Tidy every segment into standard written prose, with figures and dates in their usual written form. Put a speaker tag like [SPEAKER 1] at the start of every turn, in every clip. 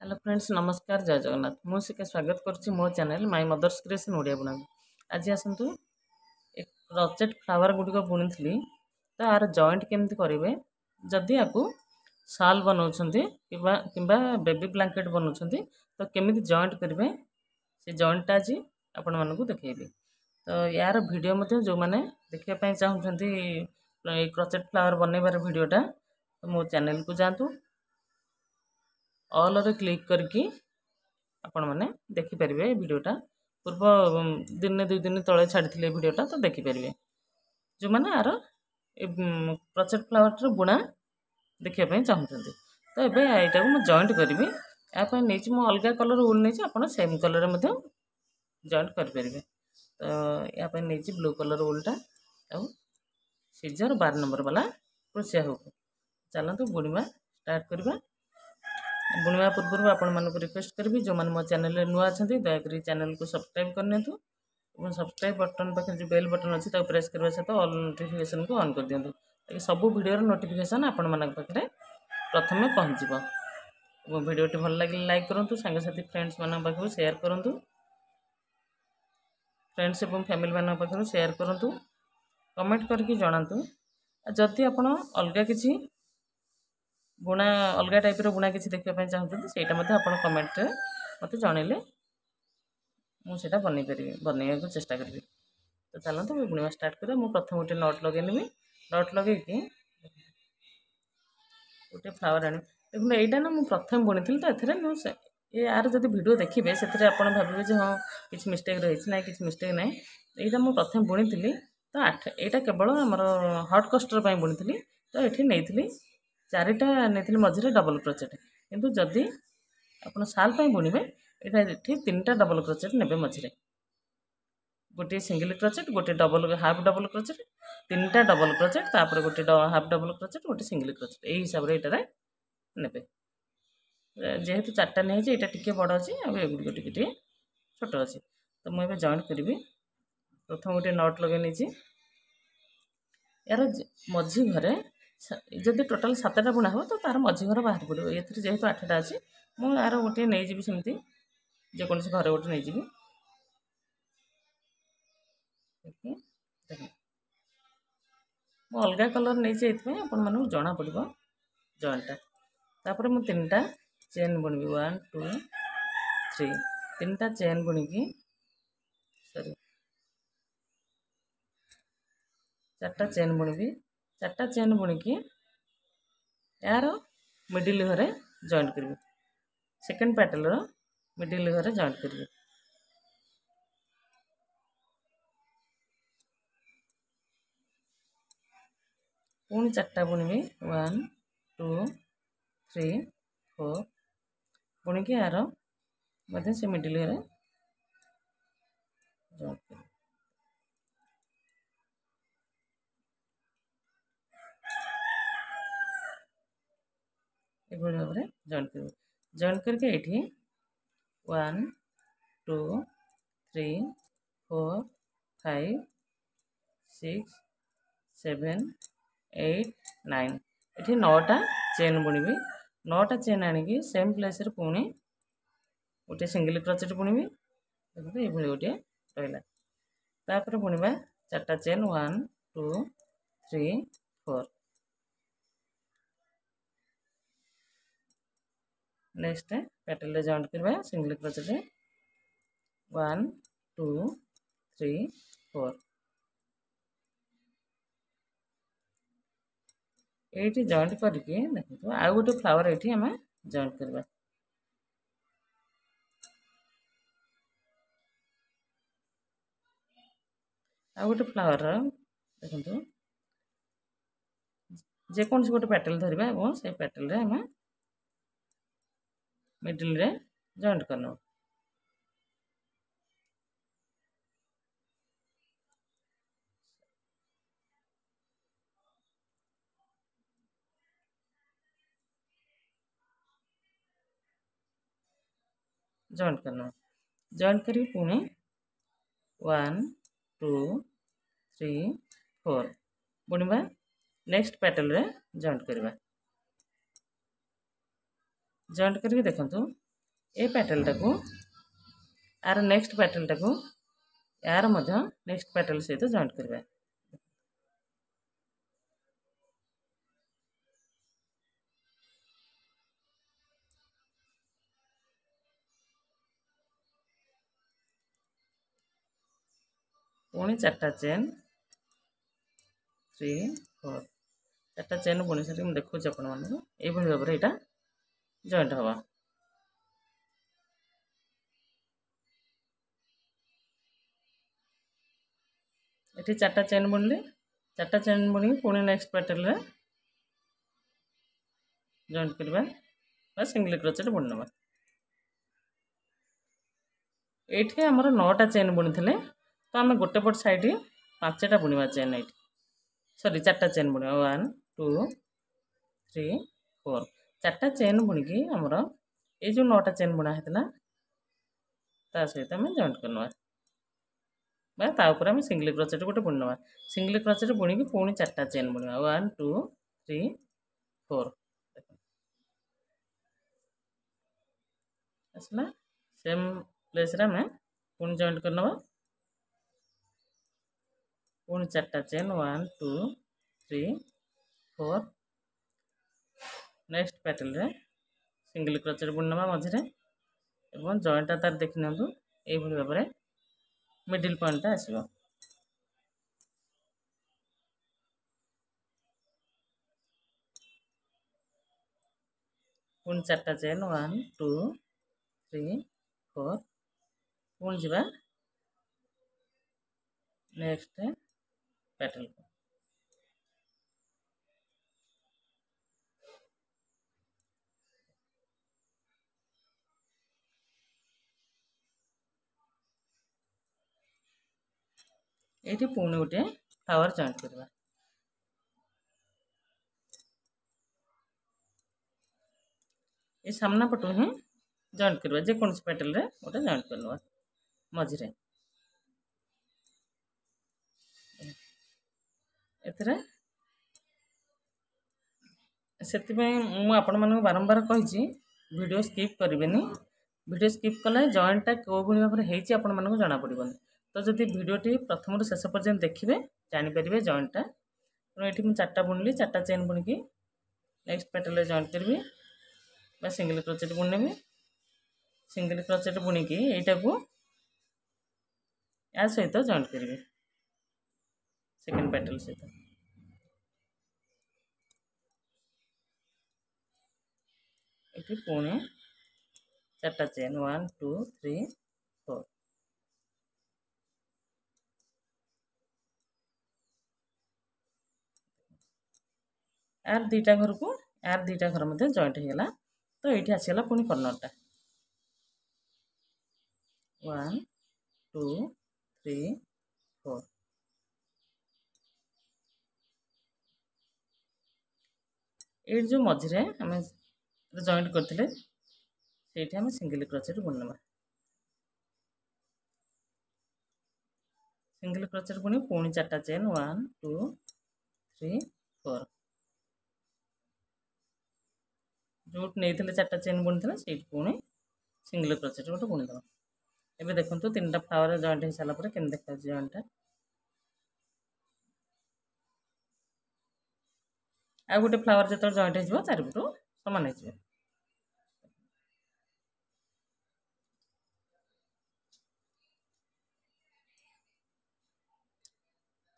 [SPEAKER 1] Hello friends नमस्कार जय जगन्नाथ मुझे स्वागत करुच्ची मो channel my mother's creation Odia बुना आज आसतु एक क्रॉचेट फ्लावर गुड़िक बुणी तो यार जॉइंट केमती करेंगे जदि आपको शाल बनाऊँ बेबी ब्लैंकेट बनाऊँ तो केमी जॉइंट करेंगे से जॉइंट आज आपण मानक देखेबी तो यार वीडियो जो मैंने देखापी चाहते क्रॉचेट फ्लावर बनइबार वीडियोटा तो मो चैनल को जातु ऑल रे क्लिक करके आपण मैंने देखिपारे वीडियोटा पूर्व दिन दुई दिन तले छाड़ी वीडियोटा तो देखिपारे जो मैंने यार क्रॉचेट फ्लावर बुणा देखापी चाहते तो ये यहाँ को जॉइंट करी यापाई नहीं मु अलग कलर वुल नहीं आप सेम कलर जॉइंट करेंगे तो यहाँ नहीं ब्लू कलर वुलटा आउ सीजर 12 नंबर वाला क्रोशिया हुक चलते बुणवा स्टार्ट करवा बुणवा पूर्व आपण मानक रिक्वेस्ट करी जो मैंने मो चैनल नुआ अच्छा दयाक चैनल को सब्सक्राइब करनी और सब्सक्राइब बटन पाखे जो बेल बटन अच्छी प्रेस करने सहित ऑल नोटिफिकेशन को ऑन कर दिंतु ताकि सब वीडियो नोटिफिकेशन आपण मान पाखे प्रथम पहुँचो वीडियोटी भल लगे लाइक करूँ सांगसाथी फ्रेंड्स मान पाखु शेयर करूँ फ्रेंड्स और फैमिली मान पाखु शेयर करूँ कमेंट करके जनातु जदि आपण अलग किसी बुणा अलग टाइप बुणा किसी देखापी चाहते से कमेंट मत जनइले मुझे बनई पारि बनइया चेष्टा करी तो चलते बुणवा स्टार्ट करें मुझे प्रथम गोटे नट लगे नट लगे गोटे फ्लावर आनी देखो यहाँ ना मुझे प्रथम बुणी तो ये यार जब वीडियो देखिए से भावे हाँ किसी मिस्टेक रही ना कि मिस्टेक ना यहाँ मुझे प्रथम बुणी तो यहाँ केवल आमर हट कस्टर बुणी तो ये नहीं चारिटा नहीं मझे डबल क्रोचेट किंतु जदि आप साल बुणवे ये 3टा डबल क्रोचेट ने मझे गोटे सिंगल क्रोचेट गोटे डबल हाफ डबल क्रोचेट 3टा डबल क्रोचेट तापर गोटे हाफ डबल क्रोचेट गोटे सिंगल क्रोचेट यही हिसाब से यहाँ ने जेहेतु 4टा नहीं यहाँ टी बड़ अच्छी आगे टे छोट अच्छी तो मुझे जॉइंट करी प्रथम गोटे नट लगे नहीं यार मझी घरे जदि टोटाल 7टा बुणा हो तो तार मझी घर बाहर पड़ो ये जेहेतु 8टा अच्छी मुझे यार गोटे नहीं जी सेमती जेकोसी घर गोटे नहीं जी मु अलग कलर नहीं आपण मानक जना पड़ो जॉइंटा तापर मु 3टा चेन बुणबी 1 2 3 3टा चेन बुणिकी सॉरी 4टा चेन बुणबी 4टा चेन बुणिकी यार मिडिल घरे जॉइंट करी सेकेंड पैटल मिडिल घरे जॉइंट करी पुणी 4टा बुणबी 1 2 3 4 बुणिकी यार मध्य से मिडिल घरे जॉइंट करी भाव में जॉइंट कर जॉइंट करके ये 1 2 3 4 5 6 7 8 9 ये 9टा चेन बुणबी 9टा चेन आणिकी सेम प्लेस रे पुणी गोटे सिंगल क्रोचेट बुणबी देखो ये गोटे रहा तापर बुणवा 4टा चेन 1 2 3 4 नेक्स्ट पैटल जॉइंट करवा सिंगल क्रोचेट 1 2 3 4 ये जॉइंट करके देखो आउ गोटे फ्लावर ये आम जॉइंट करवा आउ गोटे फ्लावर देखो जेकोसी गोटे पैटल धरवा और से पैटल रे आम मिडिल रे जॉइंट करना जॉइंट करी पुणी 1 2 3 4 बुणवा नेक्स्ट पैटल रे जॉइंट करवा जॉइंट करके देखो ए पैटर्न टाको यार नेक्स्ट पैटर्न टाको यार मध्य नेक्स्ट पैटर्न सहित जॉइंट करबा। पुणी 4टा चेन 3 4 4टा चेन बुणी सारी मुझे देखुच आपण मानक ये भाव में यहाँ जॉइंट हवा। ये 4टा चेन बुणली 4टा चेन बुणी पुणी नेक्स्ट पैटर्न रे जॉइंट करवा सिंगल क्रोचेट बुणी नवा। ये आमर 9टा चेन बुणी थे तो आम गोटे पट साइड 5टा बुणवा चेन ये सॉरी 4टा चेन बुणवा 1 2 3 4 4टा चेन बुणिकी आमर ये जो 9टा चेन बुणा होता ता सहित आम जॉइंट करवा तापर आम सिंगल क्रोचेट गोटे बुणी नवा। सिंगल क्रोचेट बुणिकी पुणी 4टा चेन बुणवा 1 2 3 4 आसला सेम प्लेस रे आम पुणी जॉइंट करनवा। पुणी 4टा चेन 1 2 3 4 नेक्स्ट पैटर्न रे सिंगल क्रोचेट बुणी नवा मझे एवं जॉइंट तार देखि नियंतु ये भाव में मिडिल पॉइंट आसो। पुणी 4टा चेन 1 2 3 4 पुणी जा नेक्स्ट पैटर्न को ये पुणी गोटे फ्लावर जॉइंट करवा। ये सामना पटू ही जॉइंट करवा जेको पैटर्न रे गोटे जॉइंट करवा मझे एथरे से आपण मानक बारंबार कही वीडियो स्किप करेंगे। वीडियो स्किप कले जॉइंटा कौ भाव में होती आपण मानक जना पड़ोनी। तो जदि वीडियोटी प्रथम शेष पर्यंत देखिए जानीपर जॉइंटा तेणु ये 4टा बुणली 4टा चेन बुणिकी नेक्स्ट पैटर्न जॉइंट करी सिंगल क्रोचेट बुणनेबी। सिंगल क्रोचेट बुणिकी यहीटा को या सहित जॉइंट करी सेकेंड पैटर्न सहित। ये पुणे 4टा चेन 1 2 3 4 यार 2टा घर को यार 2टा घर मध्य जॉइंट होगा। तो ये आसगला पुणी कर्नरटा 1 2 3 4 ये जो मझे आम जॉइंट करते से आम सिंगल क्रोचेट बुणी नवा। सिंगल क्रोचेट बुणी पुणी 4टा चेन 1 2 3 4 जो नहीं 4टा चेन बुणी थे से पुणी सिंगल क्रोचेट गोटे बुणी देव। एबे देखो 3टा फ्लावर जॉइंट हो सारा पर केम देखा जॉइंटा आ गोटे फ्लावर जो जॉइंट हो चारिपटू सामान हो।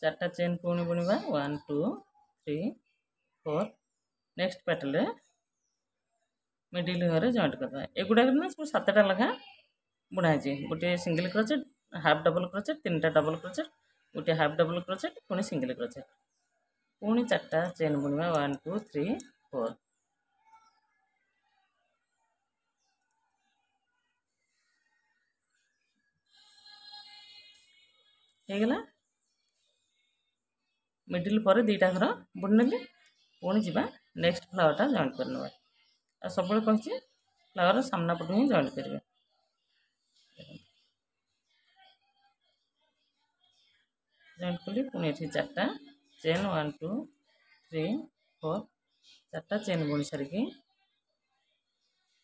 [SPEAKER 1] 4टा चेन पुणी बुणवा 1 2 3 4 नेक्स्ट पैटर्न रे मिडिल घरे जॉइंट करवा। एगुड़ा ना सब 7टा लखा बुणाई गोटे single crochet half double crochet 3टा डबल क्रोचेट गोटे हाफ डबल क्रोचेट पुणी सिंगल क्रोचेट पुणी 4टा चेन बुणवा 1 2 3 4 होगला। मिडिल पर 2टा घर बुणी पुणी जा नेक्स्ट फ्लावरटा जॉइंट करने सब कही फ्लावर सामना पटू ही जॉइंट करेंगे। जॉइंट कली पुणी ये 4टा चेन 1 2 3 4 4टा चेन बुणी सारिकी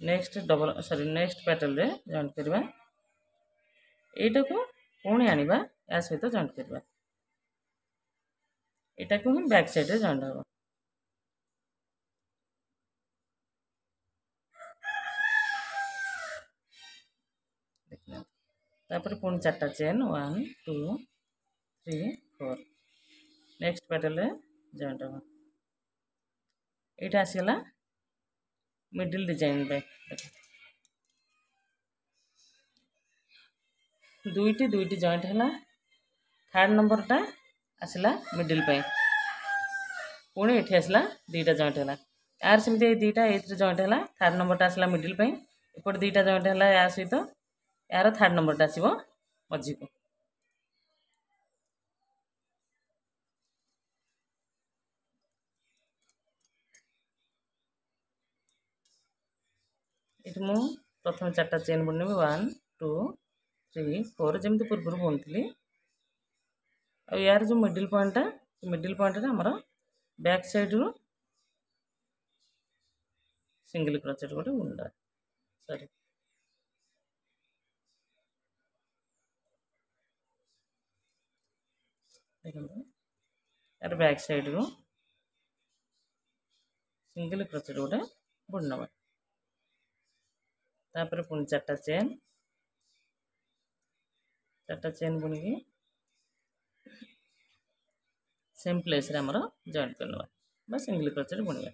[SPEAKER 1] next double sorry next pattern रे जॉइंट करवा एटा को पुणी आनिबा या सहित जॉइंट करवा एटा को ही बैक साइड रे जॉइंट हो देखना तापर पुणी चारटा चेन 1 2 3 4 नेक्स्ट पैटर्न रे जॉइंट हो एटा आसीगला मिडिल डिजाइन पे दुईटी दुईटी जॉइंट है थर्ड नंबर टा आसला मिडिल पे पुणी एठी आसला दीटा जॉइंट है यार सेमती दीटा एथरे जॉइंट है थर्ड नंबर टा आसला मिडिल पे एपट दीटा जॉइंट है या सहित यार थर्ड नंबर टा आसीबो मझी को ये मु प्रथम चार्टा चेन बुनेबी 1 2 3 4 जमी पूर्व बुनी आ यार जो मिडिल पॉइंट आमर बैक साइड रू सिंगल क्रोचेट गोटे बुनदा सॉरी देखो यार बैक साइड रू सिंगल क्रोचेट गोटे बुनवा तापर पुणी चार्टा चेन बुनिकी सेम प्लेस रे हमर जॉइंट करनवा बा सिंगल क्रोचेट बुनवा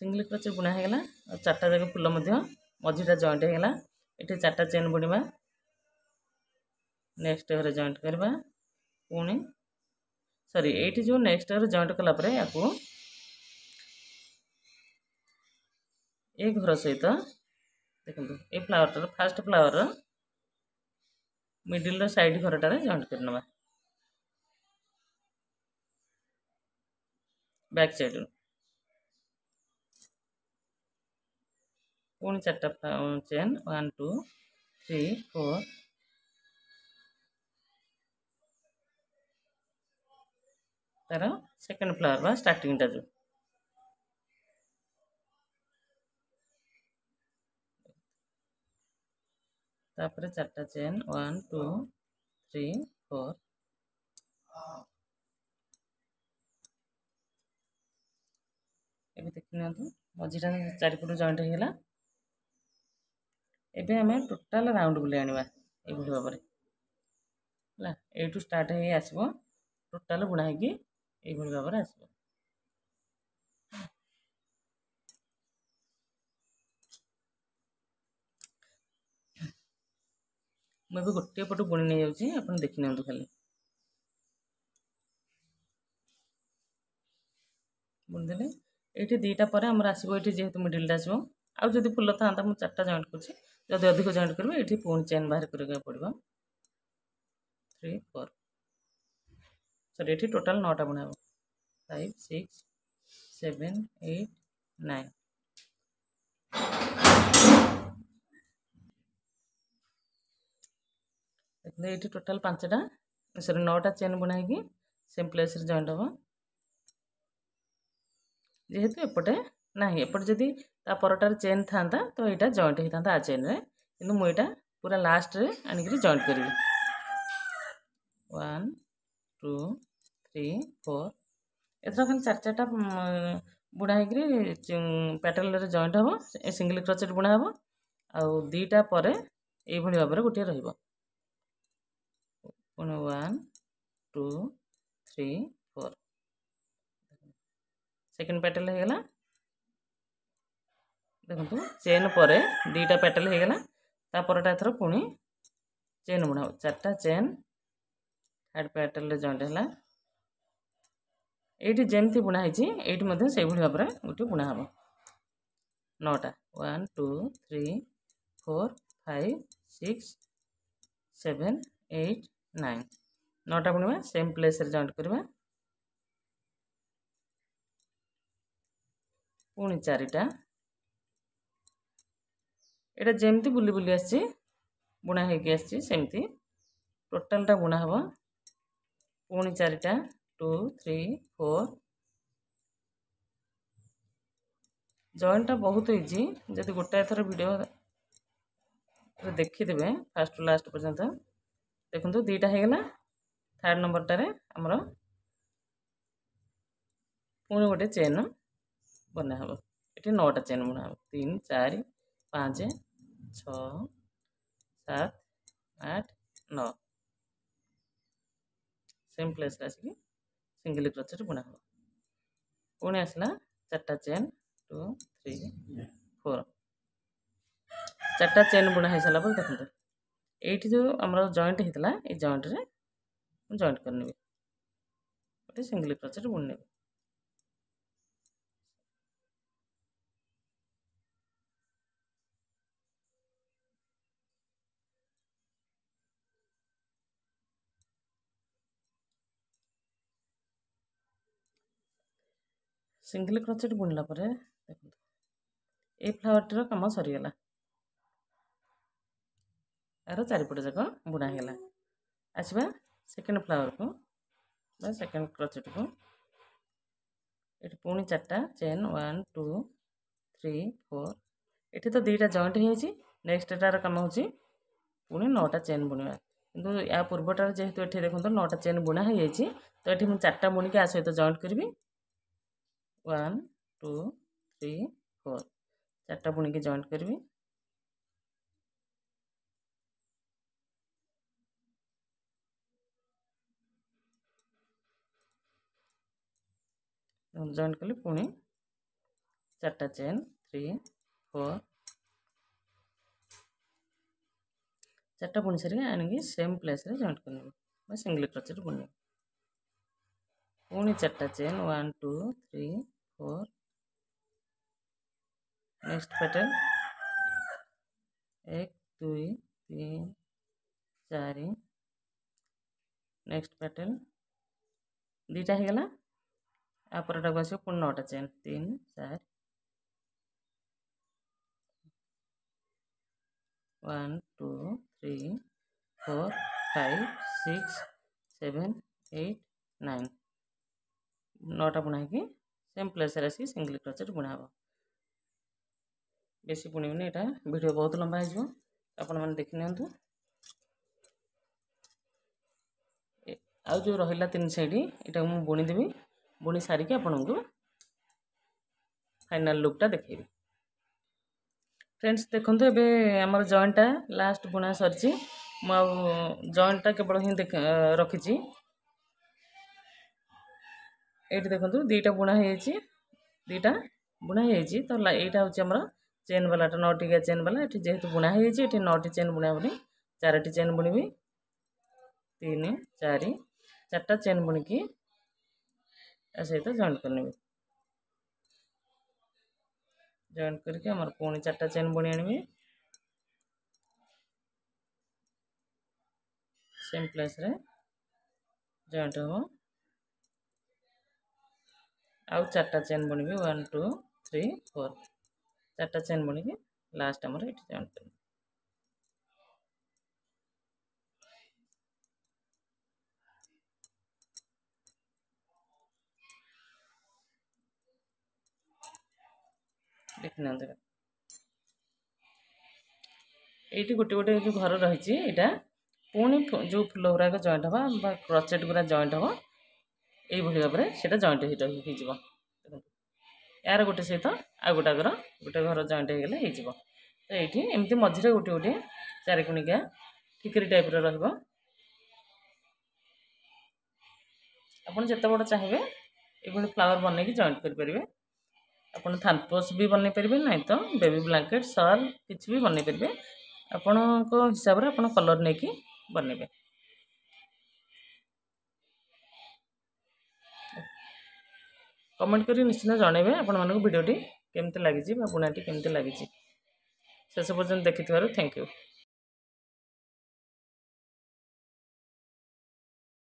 [SPEAKER 1] सिंगल क्रोचेट बुना है गला चार्टा जगह फुल मध्य मझीटा जॉइंट है गला एठी चार्टा चेन बुनिबा नेक्स्ट रे जॉइंट करबा पुणी सॉरी एठी जो नेक्स्ट रे जॉइंट कला परे याकू ए घर सहित देखो ए flower fast flower middle side घरटार जॉइंट करनवा बैक साइड पुणी चार्टा चेन 1 2 3 4 तार सेकंड फ्लावर बा स्टार्टिंग टा जो तापर चार्टा चेन 1 2 3 4 एबे देखिना तो मझीटा चारिपट जॉइंट हो गला एबे हमें टोटल राउंड बुले आनिबा ए भली भाबरे ला एटू स्टार्ट हे आसीबो टोटल बुना है कि ए भली भाबरे आसीबो मैं भी गोटे पटू बुणी नहीं जाऊँगी आप देखने खाली बुणीदे ये दीटा पर आमर आसो ये जेहतु मिडिल आसो आउ जब फुल था मुझे चार्टा जॉइंट कर अधिक जॉइंट करेंगे ये पुणी चेन बाहर करने पड़ो 3 4 सॉरी ये टोटाल 9टा बुना 5 6 7 8 9 देखते ये टोटाल 5टा सॉरी 9टा चेन बुना है सेम प्लेस जॉइंट हम जेहेतु एपटे ना एपटे जदि परटार चेन था तो यहाँ जॉइंट होता आ चेन रे कि मुझे पूरा लास्ट रे आनिक जॉइंट करी 1 2 3 4 एथर खाली चार चार्टा बुना पैटर्न रे जॉइंट हम सिंगल क्रोचेट बुना हम आउ दीटा पर ये भाव में गोटे रही 1 2 3 4 सेकेंड पैटर्न हो गला देखो चेन पर दीटा पैटर्न हो गला तापरटा एथर पुणी चेन बुना चार्टा चेन थर्ड पैटर्न रे जॉइंट है ये जमती बुनाई ये भाव में गोटे बुना हम 9टा 1 2 3 4 5 6 7 8 9 9टा बुणवा सेम प्लेस रे जॉइंट करवा पुणी 4टा एटा जमती बुली बुली आसी बुना होगी सेमती टोटालटा बुना हम पुणी 4टा 2 3 4 जॉइंटा बहुत इजी जब गोटाए थर वीडियो देखिदेवे फास्ट टू लास्ट पर्यंत देखो दुईटा होगला थर्ड नंबरटार आमर पुणी गोटे चेन बना हम ये 9टा चेन बुना हम 3 4 5 6 7 8 9 सेम प्लेस आसिक सिंगल क्रोचेट बुना हम पुणी आसला 4टा चेन 2 3 4 4टा चेन बुना हो सारा देखते ये जो आम जॉइंट होता है ये जॉइंट रे जॉइंट करने गोटे सिंगल क्रोचेट बुन ने सिंगल क्रोचेट बुनला देखो ये फ्लावर कम सरीगला यार चारिपट जाक बुना होगा आसवा सेकेंड फ्लावर को सेकेंड क्रोचेट को ये पुणी 4टा चेन 1 2 3 4 ये तो 2टा जॉइंट हो नेक्स्ट टार कम हो पुणी 9टा चेन बुणवा कि या पूर्वटार जेहेतु ये देखो 9टा चेन बुना हो तो ये मुझे 4टा बुणिक आ सहित जॉइंट करी 1 2 3 4 4टा बुणिक जॉइंट करी जॉइंट कली पुणी 4टा चेन 3 4 4टा बुणी सारी आनिकी सेम प्लेस रे जॉइंट करने सिंगल क्रोचेट बुने पुणी 4टा chain 1 2 3 4 next pattern 1 2 3 4 next pattern 2टा होगला आपरटा को आसो पुणी 9टा चेन 3 4 1 2 3 4 5 6 7 8 9 9टा बुना कि सेम प्लेस आसिक सिंगल क्रोचेट बुना हम बेसी बुणीबनी यहाँ वीडियो बहुत लंबा हो आपण मैंने देखी नि आउ जो रहा 3 साइड यहाँ मुझे बुणीदेवी बुणी सारिक आपन को फाइनल लुकटा देखी फ्रेंड्स देखो ये आम जॉइंटा लास्ट बुणा सरी जॉइंटा केवल ही रखी ये देखो 2टा बुणा हो 2टा बुणा हो तो यहाँ हूँ चेन वाला 9टिका चेन वाला ये जेहेतु बुणा हो 9टी चेन बुणा बुणी 4टी चेन बुणवी 3 4 4टा चेन बुणिकी सहित जॉइंट करने जॉइंट करके आम पुणी 4टा चेन बुणी आनी सेम प्लेस रे जॉइंट हम आउ 4टा चेन बुणवी 1 2 3 4 4टा चेन बुणिकी लास्ट आमर ये जॉइंट कर देखना ये गोटे गोटे जो घर रही यहाँ पुणी जो फुल गुराक जॉइंट हम क्रोचेट गुरा जॉइंट हम यही भाव में से जॉइंट हो यार गोटे सहित आ गोटाकर गोटे घर जॉइंट होगले हो तो ये एमती मझे गोटे गोटे चारिकोणिका ठिकरी टाइप रहा आपड़ जिते बड़ चाहिए ये फ्लावर बनई जॉइंट करेंगे आपड़ थानपोस भी बनई पारे ना तो बेबी ब्लांकेट शॉल किसी भी बनई पारे आपण हिसाब से आप कलर नहीं बनइबे कमेंट करी निश्चित जनइबे आपण मानक वीडियोटी केमती लगी बुणाटी केमती लगी शेष पर्यंत देखि थैंक यू।